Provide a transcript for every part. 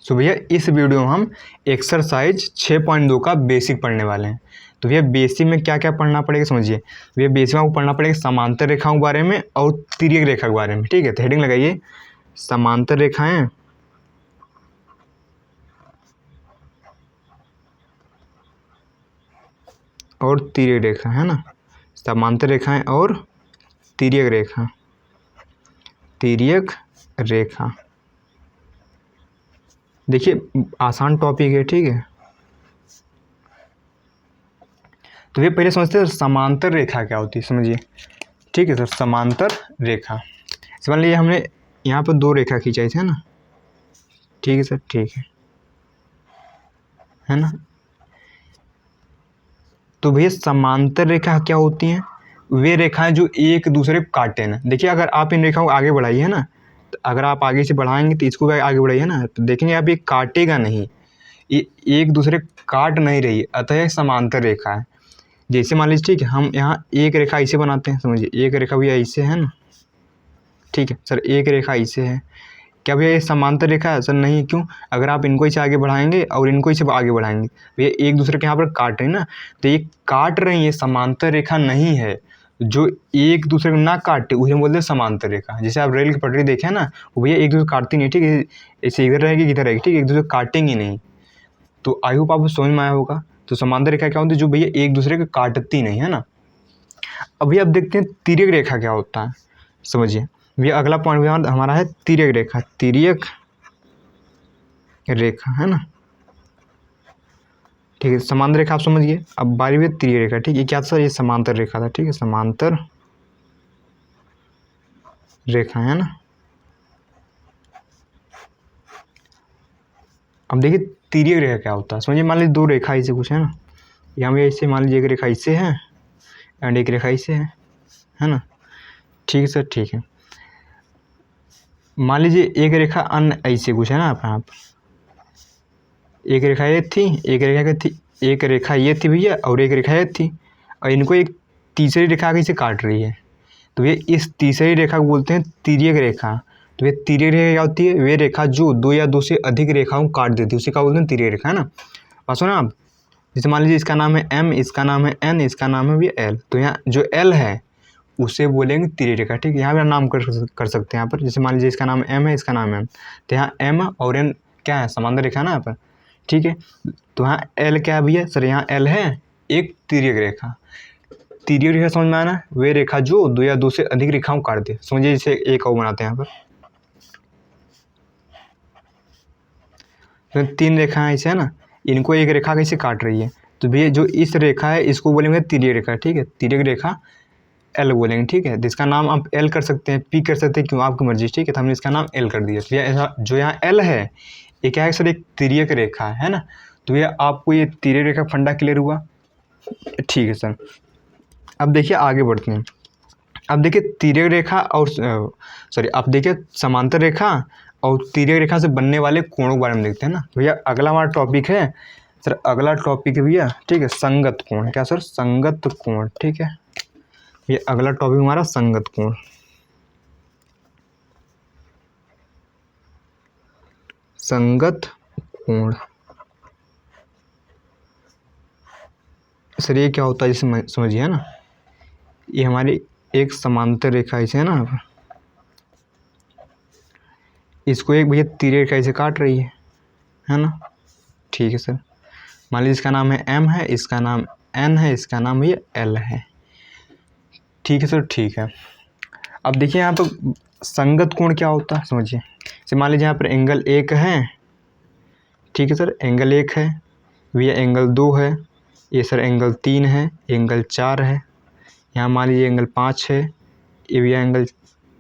सो भैया इस वीडियो में हम एक्सरसाइज 6.2 का बेसिक पढ़ने वाले हैं। तो भैया बेसिक में क्या क्या पढ़ना पड़ेगा समझिए। भैया बेसिक में आपको पढ़ना पड़ेगा समांतर रेखाओं के बारे में और तिर्यक रेखा के बारे में। ठीक है, तो हेडिंग लगाइए समांतर रेखाएं और तिर्यक रेखा, है ना। समांतर रेखाएं और तिर्यक रेखा, तिर्यक रेखा। देखिए आसान टॉपिक है, ठीक है। तो ये पहले समझते हैं समांतर रेखा क्या होती है, समझिए। ठीक है सर, समांतर रेखा मान लीजिए हमने यहाँ पर दो रेखा खींचाई थी, है ना। ठीक है सर, ठीक है ना। तो भैया समांतर रेखा क्या होती हैं? वे रेखाएं जो एक दूसरे को काटे ना। देखिए अगर आप इन रेखाओं को आगे बढ़ाइए, है ना, तो अगर आप आगे से बढ़ाएंगे तो इसको भी आगे बढ़ाइए ना, तो देखेंगे आप ये काटेगा नहीं, ये एक दूसरे काट नहीं रही, अतः ये समांतर रेखा है। जैसे मान लीजिए, ठीक है, हम यहाँ एक रेखा ऐसे बनाते हैं, समझिए एक रेखा भैया ऐसे है ना। ठीक है सर, एक रेखा ऐसे है, क्या भैया ये समांतर रेखा है? सर नहीं, क्यों? अगर आप इनको इसे आगे बढ़ाएंगे और इनको इसे आगे बढ़ाएंगे, भैया एक दूसरे के यहाँ पर काट रहे हैं ना, तो ये काट रही है, समांतर रेखा नहीं है। जो एक दूसरे को ना काटे उसे बोलते हैं समांतर रेखा। जैसे आप रेल की पटरी देखें ना, वो भैया एक दूसरे काटती नहीं, ठीक है, ऐसे इधर रहेगी इधर रहेगी, ठीक है, एक दूसरे को काटेंगी नहीं। तो आई होप आपको समझ में आया होगा। तो समांतर रेखा क्या होती है? जो भैया एक दूसरे को काटती नहीं, है ना। अभी आप देखते हैं तिर्यक रेखा क्या होता है, समझिए। भैया अगला पॉइंट हमारा है तिर्यक रेखा, तिर्यक रेखा, है ना। ठीक है, समांतर रेखा आप समझिए। अब बारी में तिर्यक रेखा, ठीक है, क्या था सर? ये समांतर रेखा था, ठीक है, समांतर रेखा, है ना। अब देखिए तिर्यक रेखा क्या होता है, समझिए। मान लीजिए दो रेखा ऐसे कुछ है ना, यहाँ भी ऐसे, मान लीजिए एक रेखा ऐसे है एंड एक रेखा ऐसे है ना। ठीक है सर, ठीक है। मान लीजिए एक रेखा अन्य ऐसे कुछ है ना, आप एक रेखा ये थी, एक रेखा ये थी, एक रेखा ये थी भैया और एक रेखा ये थी, और इनको एक तीसरी रेखा कैसे काट रही है, तो ये इस तीसरी रेखा को बोलते हैं तिर्यक रेखा। तो ये तिर्यक रेखा क्या होती है? वे रेखा जो दो या दो से अधिक रेखाओं को काट देती है, उसे क्या बोलते हैं? तिर्यक रेखा, है ना। बात सुना आप। जैसे मान लीजिए इसका नाम है M, इसका नाम है N, इसका नाम है भैया L, तो यहाँ जो L है उसे बोलेंगे तिर्यक रेखा। ठीक है, यहाँ भी नाम कर सकते हैं यहाँ पर। जैसे मान लीजिए इसका नाम M है, इसका नाम M, तो यहाँ M और N क्या है? समांतर रेखा ना यहाँ पर। ठीक है, तो यहाँ L क्या है भैया? सर यहाँ L है एक तिर्यक रेखा। तिर्यक रेखा समझ में आना, वे रेखा जो दो या दो से अधिक रेखाओं काट दे। समझिए जैसे एक और बनाते हैं यहाँ पर, तो तीन रेखाएं ऐसे है ना, इनको एक रेखा कैसे काट रही है, तो भैया जो इस रेखा है इसको बोलेंगे तिर्यक रेखा। ठीक है, तिर्यक रेखा L बोलेंगे। ठीक है, जिसका नाम आप L कर सकते हैं, P कर सकते हैं, क्यों आपकी मर्जी। ठीक है, तो हमने इसका नाम L कर दिया। तो भैया जो यहाँ L है ये क्या है सर? एक तिर्यक रेखा है ना। तो भैया आपको ये तिर्यक रेखा फंडा क्लियर हुआ। ठीक है सर, अब देखिए आगे बढ़ते हैं। अब देखिए तिर्यक रेखा और सॉरी आप देखिए समांतर रेखा और तिर्यक रेखा से बनने वाले कोणों के बारे में देखते हैं ना। भैया अगला हमारा टॉपिक है सर, अगला टॉपिक है भैया, ठीक है, संगत कोण। क्या सर? संगत कोण। ठीक है, ये अगला टॉपिक हमारा संगत कोण। संगत कोण सर ये क्या होता है, जैसे समझिए ना, ये हमारी एक समांतर रेखा ऐसे है ना, इसको एक भैया तिर्यक रेखा ऐसे काट रही है ना। ठीक है सर, मान लीजिए इसका नाम है M है, इसका नाम N है, इसका नाम ये L है। ठीक है सर, ठीक है। अब देखिए यहाँ पर संगत कोण क्या होता है, समझिए। जैसे मान लीजिए यहाँ पर एंगल 1 है, ठीक है सर, एंगल 1 है, भैया एंगल 2 है, ये सर एंगल 3 है, एंगल 4 है, यहाँ मान लीजिए एंगल 5 है, ये भैया एंगल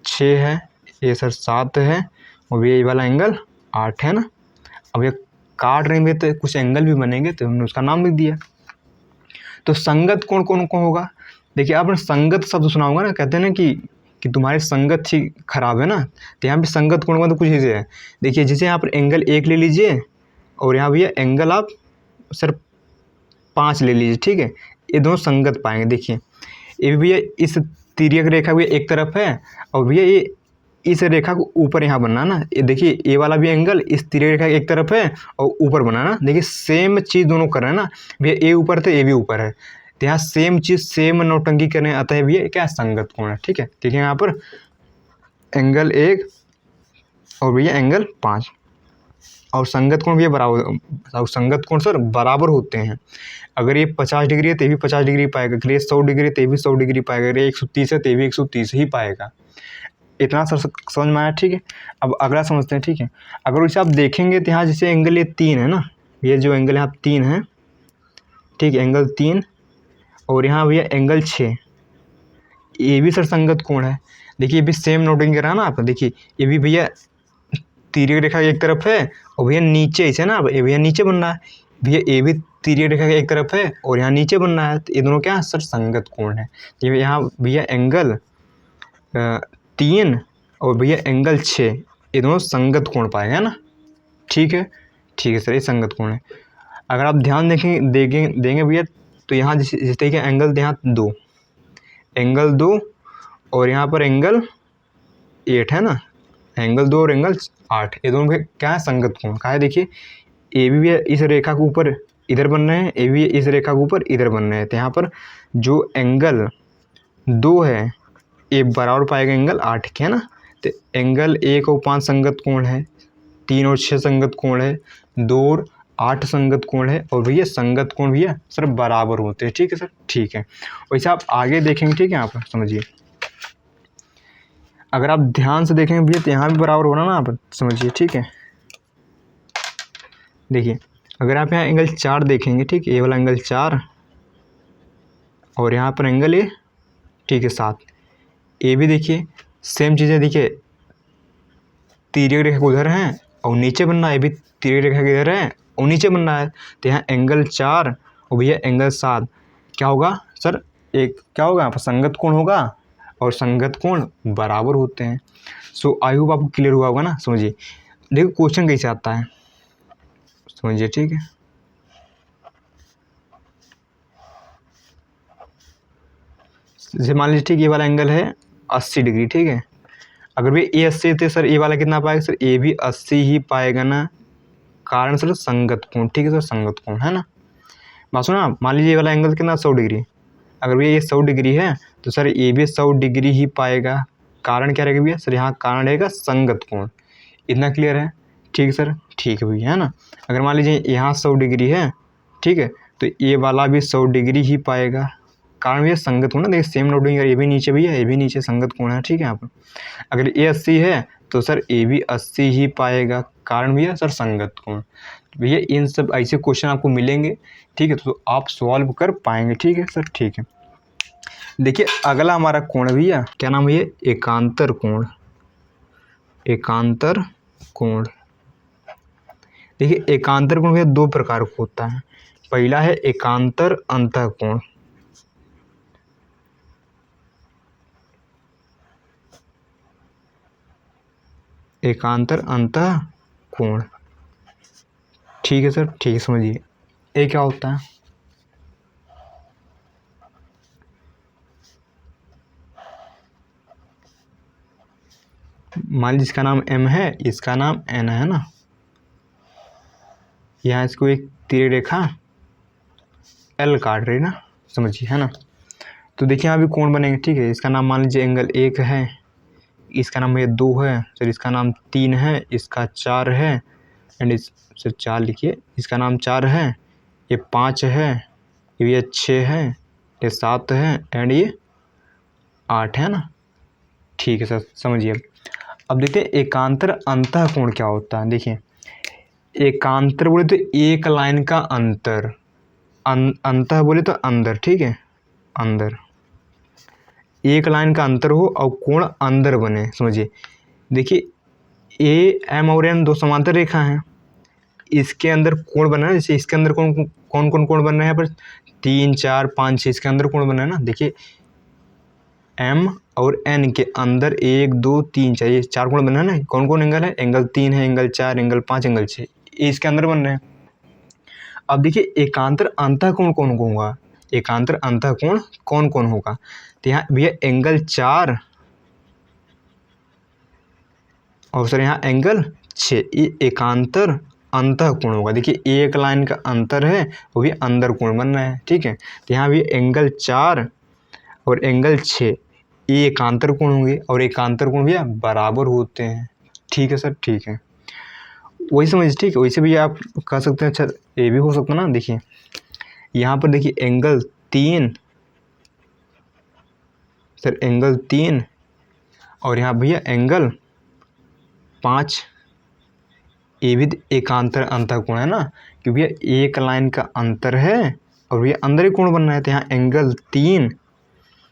6 है, ये सर 7 है, और भैया ये वाला एंगल 8 है ना। अब ये काट रहे हैं तो कुछ एंगल भी बनेंगे, तो हमने उसका नाम लिख दिया। तो संगत कोण कौन कौन होगा? देखिए आपने संगत शब्द सुना होगा ना, कहते हैं ना कि तुम्हारी संगत ही खराब है ना, तो यहाँ पे संगत कोण तो कुछ ऐसे है। देखिए जैसे यहाँ पर एंगल 1 ले लीजिए और यहाँ भैया एंगल आप सर 5 ले लीजिए। ठीक है, ये दोनों संगत पाएंगे। देखिए ये भैया इस तिर्यक रेखा भैया एक तरफ है और भैया ये इस रेखा को ऊपर यहाँ बनना ना, ये देखिए ये वाला भी एंगल इस तिरछी रेखा की एक तरफ है और ऊपर बना ना, देखिए सेम चीज़ दोनों कर रहे हैं ना भैया, ए ऊपर थे ए भी ऊपर है, तो यहाँ सेम चीज़ सेम नौटंकी कर रहे हैं, अतः भैया क्या संगत कोण है। ठीक है, देखिए यहाँ पर एंगल 1 और भैया एंगल 5 और संगत कोण भैया बराबर, और संगत कोण सर बराबर होते हैं। अगर ये 50 डिग्री है तो भी 50 डिग्री पाएगा, अगर ये 100 डिग्री है तो भी 100 डिग्री पाएगा, अगर ये 130 है तो भी 130 ही पाएगा। इतना सर समझ में आया। ठीक है, अब अगला समझते हैं। ठीक है, अगर वैसे आप देखेंगे तो यहाँ जैसे एंगल ये 3 है ना, ये जो एंगल यहाँ 3 है, ठीक है, एंगल 3 और यहाँ भैया एंगल 6, ये भी सर संगत कोण है। देखिए ये भी सेम नोटिंग करा ना आप, देखिए ये भी भैया तिरछी रेखा की एक तरफ है और भैया नीचे इसे ना, ये भैया नीचे बनना है, भैया ये भी तिरछी रेखा की एक तरफ है और यहाँ नीचे बनना है, तो ये दोनों क्या है सर संगत कोण है। ये यहाँ भैया एंगल 3 और भैया एंगल 6, ये दोनों संगत कोण पाएगा ना। ठीक है, ठीक है सर, ये संगत कोण है। अगर आप ध्यान देंगे भैया तो यहाँ जिस तरीके एंगल यहाँ 2 एंगल 2 और यहाँ पर एंगल 8 है ना, एंगल 2 और एंगल 8, ये दोनों क्या है संगत कोण का है। देखिए ए भी इस रेखा के ऊपर इधर बन रहे हैं, ए भी इस रेखा के ऊपर इधर बन रहे हैं, तो यहाँ पर जो एंगल 2 है ये बराबर पाएगा एंगल 8 के, है ना। तो एंगल 1 और 5 संगत कोण है, 3 और 6 संगत कोण है, 2 और 8 संगत कोण है, और भैया संगत कोण भैया सर बराबर होते हैं। ठीक है सर, ठीक है। वैसे आप आगे देखेंगे, ठीक है, यहाँ पर समझिए, अगर आप ध्यान से देखेंगे भैया तो यहाँ भी बराबर होना ना, आप समझिए। ठीक है, देखिए अगर आप यहाँ एंगल 4 देखेंगे, ठीक है, ये वाला एंगल 4 और यहाँ पर एंगल ये, ठीक है, 7, ये भी देखिए सेम चीज़ें, देखिए तिरछी रेखा उधर है और नीचे बनना है, ये भी तिरछी रेखा इधर है और नीचे बनना है, तो यहाँ एंगल 4 और भैया एंगल 7 क्या होगा सर, एक क्या होगा यहाँ पर संगत कोण होगा और संगत कोण बराबर होते हैं। सो आई होप आपको क्लियर हुआ होगा ना। समझिए, देखो क्वेश्चन कैसे आता है, समझिए। ठीक है, जैसे मान लीजिए, ठीक, ये वाला एंगल है 80 डिग्री, ठीक है, अगर भी ए 80 थे सर, ये वाला कितना पाएगा सर, ए भी 80 ही पाएगा ना, कारण सर संगत कोण। ठीक है सर, संगत कोण है ना। बात सुना, मान लीजिए ये वाला एंगल कितना 100 डिग्री, अगर भैया ये 100 डिग्री है तो सर ये भी 100 डिग्री ही पाएगा, कारण क्या रहेगा भैया सर, यहाँ कारण रहेगा संगत कोण। इतना क्लियर है। ठीक है सर, ठीक है भैया, है ना। अगर मान लीजिए यहाँ 100 डिग्री है, ठीक है, तो ये वाला भी 100 डिग्री ही पाएगा, कारण भैया संगत कोण ना, देखिए सेम नोटिंग, ये भी नीचे भैया, ये भी नीचे संगत कोण है। ठीक है, यहाँ पर अगर ये 80 है तो सर ये भी 80 ही पाएगा, कारण भैया सर संगत कोण। भैया इन सब ऐसे क्वेश्चन आपको मिलेंगे, ठीक है, तो आप सॉल्व कर पाएंगे। ठीक है सर, ठीक है। देखिए अगला हमारा कोण भैया क्या नाम है, एकांतर कोण। एकांतर कोण, देखिए एकांतर कोण भैया 2 प्रकार का होता है। पहला है एकांतर अंतः कोण, एकांतर अंतः कोण। ठीक है सर, ठीक है, समझिए ये क्या होता है। मान लीजिए इसका नाम M है, इसका नाम N है ना, यहाँ इसको एक तिरछी रेखा L काट रही है ना, समझिए, है ना। तो देखिए यहाँ भी कोण बनेंगे। ठीक है, इसका नाम मान लीजिए एंगल 1 है, इसका नाम ये 2 है सर, इसका नाम 3 है, इसका 4 है, एंड इस सर 4 लिखिए, इसका नाम 4 है, ये 5 है, ये 6 है, ये 7 है, एंड ये 8 है ना। ठीक है सर, समझिए। अब देखते हैं एकांतर अंतः कोण क्या होता है। देखिए एकांतर बोले तो एक लाइन का अंतर, अंतः बोले तो अंदर, ठीक है, अंदर, एक लाइन का अंतर हो और कोण अंदर बने। समझिए, देखिए ए एम और एन 2 समांतर रेखा हैं, इसके अंदर कोण बना है, जैसे इसके अंदर कौन कौन कौन कोण बन रहे हैं यहाँ पर, 3 4 5 6 इसके अंदर कोण बना है ना। देखिए एम और एन के अंदर 1 2 3 4 ये 4 कोण बना है ना। कौन कौन एंगल है, एंगल 3 है, एंगल 4, एंगल 5, एंगल 6, ये इसके अंदर बन रहे हैं। अब देखिए एकांतर अंतः कोण कौन कौन होगा, एकांतर अंतः कोण कौन कौन होगा, तो यहाँ भैया एंगल 4 और सर यहाँ एंगल 6, ये एकांतर अंतः कोण होगा। देखिए एक लाइन का अंतर है, वो भी अंदर कोण बन रहा है, ठीक है। तो यहाँ भी एंगल 4 और एंगल 6 ये एकांतर कोण होंगे, और एकांतर कोण भैया बराबर होते हैं, ठीक है सर, ठीक है। वही समझ, ठीक है। वैसे भी आप कह सकते हैं, अच्छा ये भी हो सकता है ना। देखिए यहाँ पर देखिए एंगल 3, सर एंगल 3 और यहाँ भैया एंगल 5, ये भी एकांतर अंतः कोण है ना, क्योंकि भैया एक लाइन का अंतर है और भैया अंदर ही कोण बन रहा है। तो यहाँ एंगल 3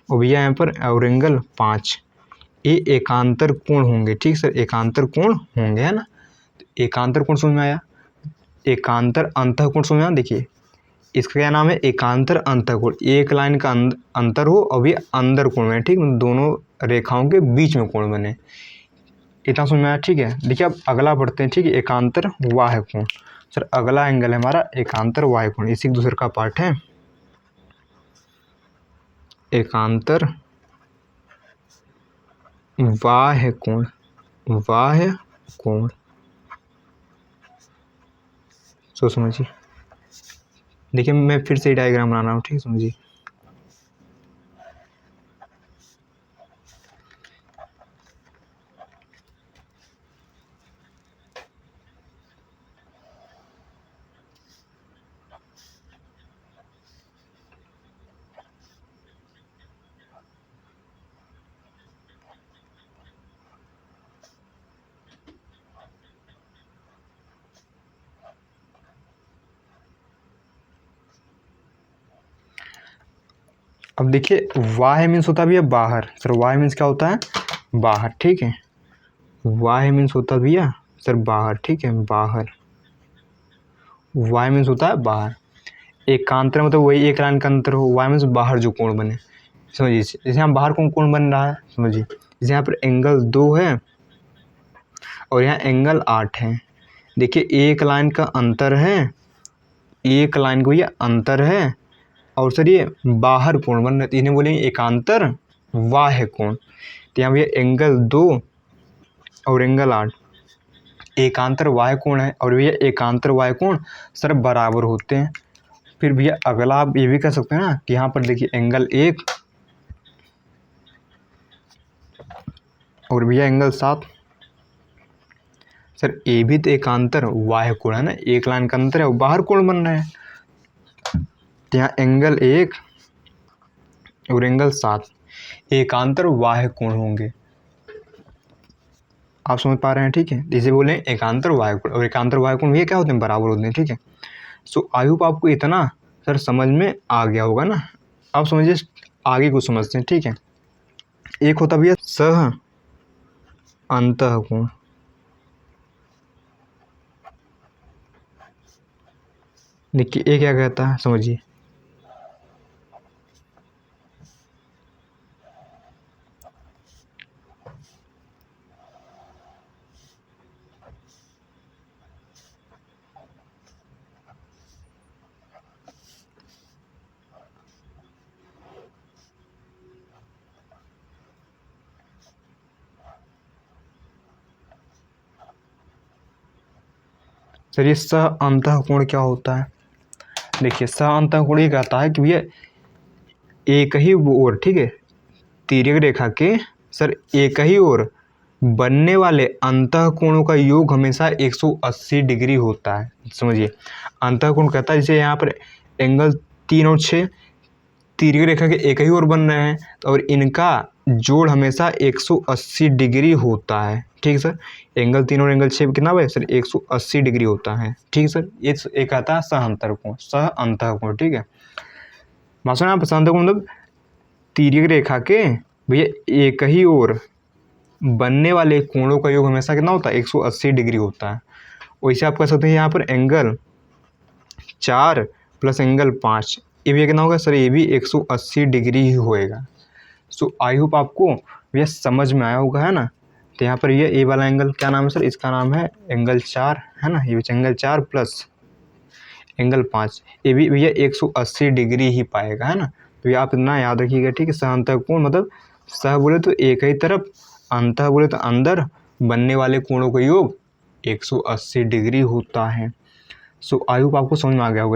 और भैया यहाँ पर और एंगल 5 ये एकांतर कोण होंगे, ठीक सर, एकांतर कोण होंगे, है ना। एकांतर कोण समझ में आया, एकांतर अंतः कोण समझ में आया। देखिए इसका क्या नाम है, एकांतर अंतः कोण, एक लाइन का अंतर हो और भी अंदर कोण बने, ठीक, दोनों रेखाओं के बीच में कोण बने, इतना समझ में आया, ठीक है। देखिए अब अगला पढ़ते हैं, ठीक है, एकांतर वाह्य कोण। सर अगला एंगल है हमारा एकांतर वाह्य कोण, इसी दूसरे का पार्ट है एकांतर वाह्य कोण, वाह्य कोण। सो समझिए, देखिए मैं फिर से डायग्राम बना रहा हूँ, ठीक है, समझिए। अब देखिए वाह्य मीन्स होता है भैया बाहर, सर वाह्य मीन्स क्या होता है, बाहर, ठीक है। वाह्य मीन्स होता है भैया सर बाहर, ठीक है, बाहर। वाह्य मीन्स होता है बाहर, एकांतर मतलब वही एक लाइन का अंतर हो, वाह्य मीन्स बाहर जो कोण बने, समझिए। जैसे यहाँ बाहर कोण बन रहा है, समझिए। जैसे यहाँ पर एंगल 2 है और यहाँ एंगल 8 है। देखिए एक लाइन का अंतर है, एक लाइन को ये अंतर है और सर ये बाहर कोण बन रहे, तो इन्हें बोलेंगे एकांतर वाह्य कोण। तो यहाँ भैया एंगल 2 और एंगल 8 एकांतर वाह्य कोण है, और भैया एकांतर वाह्य कोण सर बराबर होते हैं। फिर भैया अगला आप ये भी कह सकते हैं ना कि यहाँ पर देखिए एंगल 1 और भैया एंगल 7, सर ये भी तो एकांतर वाह्य कोण है ना, एक लाइन का अंतर है और बाहर कोण बन रहा है। तो यहाँ एंगल 1 और एंगल 7 एकांतर वाह्य कोण होंगे, आप समझ पा रहे हैं, ठीक है। इसे बोले एकांतर वाह्य कोण, और एकांतर वाह्य कोण ये क्या होते हैं, बराबर होते हैं, ठीक है। सो आई होप आपको इतना सर समझ में आ गया होगा ना। अब समझिए आगे को समझते हैं, ठीक है। एक होता भैया सह अंतः कोण, देखिए ये क्या कहता है, समझिए। सर ये सह अंतः कोण क्या होता है, देखिए सह अंतः कोण ये कहता है कि भैया एक ही ओर, ठीक है, तिर्यक रेखा के सर एक ही ओर बनने वाले अंतः कोणों का योग हमेशा 180 डिग्री होता है, समझिए। अंतः कोण कहता है जैसे यहाँ पर एंगल 3 और 6 तिर्यक रेखा के एक ही ओर बन रहे हैं और इनका जोड़ हमेशा 180 डिग्री होता है, ठीक है सर। एंगल 3 और एंगल 6 कितना भाई सर 180 डिग्री होता है, ठीक है सर। ये एक आता है सह अंतर कोण, सह अंतः कोण, ठीक है। बात सुना आप, सह अंतः कोण मतलब तिर्यक रेखा के भैया एक ही ओर बनने वाले कोणों का योग हमेशा कितना होता है 180 डिग्री होता है। वैसे आप कह सकते हैं यहाँ पर एंगल 4 प्लस एंगल 5 ये भी कितना होगा सर, ये भी 180 डिग्री ही होएगा। सो आई होप आपको यह समझ में आया होगा, है ना। तो यहाँ पर ये वाला एंगल क्या नाम है सर, इसका नाम है एंगल 4, है ना। ये एंगल 4 प्लस एंगल 5 ये भी भैया 180 डिग्री ही पाएगा, है ना। तो ये आप इतना याद रखिएगा, ठीक है। सह अंतः कोण मतलब सह बोले तो एक ही तरफ, अंतः बोले तो अंदर, बनने वाले कोणों का योग 180 डिग्री होता है। सो आई होप आपको समझ में आ गया होगा।